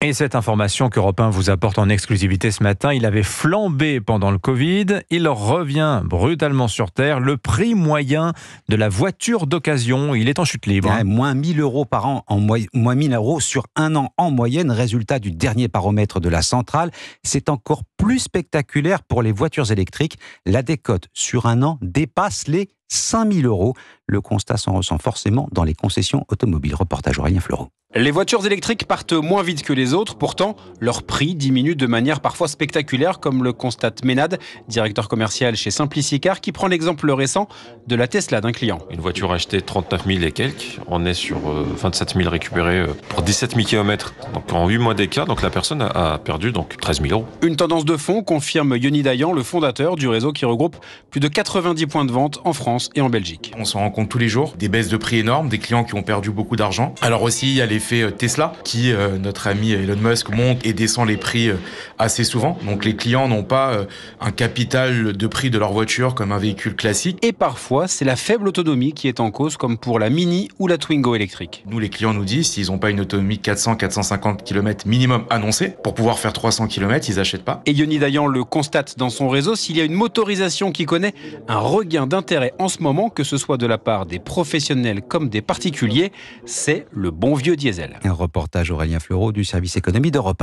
Et cette information qu'Europe 1 vous apporte en exclusivité ce matin, il avait flambé pendant le Covid. Il revient brutalement sur Terre. Le prix moyen de la voiture d'occasion, il est en chute libre. Moins 1000 euros par an, moins 1000 euros sur un an en moyenne, résultat du dernier baromètre de la centrale. C'est encore plus spectaculaire pour les voitures électriques. La décote sur un an dépasse les 5000 euros. Le constat s'en ressent forcément dans les concessions automobiles. Reportage Aurélien Fleureau. Les voitures électriques partent moins vite que les autres, pourtant leur prix diminue de manière parfois spectaculaire, comme le constate Ménade, directeur commercial chez Simplicicar, qui prend l'exemple récent de la Tesla d'un client. Une voiture achetée 39 000 et quelques, on est sur 27 000 récupérés pour 17 000 km. Donc en 8 mois d'écart, donc la personne a perdu 13 000 euros. Une tendance de fond, confirme Yoni Dayan, le fondateur du réseau qui regroupe plus de 90 points de vente en France et en Belgique. On s'en rend compte tous les jours, des baisses de prix énormes, des clients qui ont perdu beaucoup d'argent. Alors aussi, il y a l'effet Tesla, qui, notre ami Elon Musk, monte et descend les prix assez souvent. Donc les clients n'ont pas un capital de prix de leur voiture comme un véhicule classique. Et parfois, c'est la faible autonomie qui est en cause, comme pour la Mini ou la Twingo électrique. Nous, les clients nous disent, s'ils n'ont pas une autonomie de 400-450 km minimum annoncée, pour pouvoir faire 300 km, ils n'achètent pas. Et Yoni Dayan le constate dans son réseau, s'il y a une motorisation qui connaît un regain d'intérêt en ce moment, que ce soit de la part des professionnels comme des particuliers, c'est le bon vieux diesel. Un reportage Aurélien Fleureau du service économie d'Europe 1.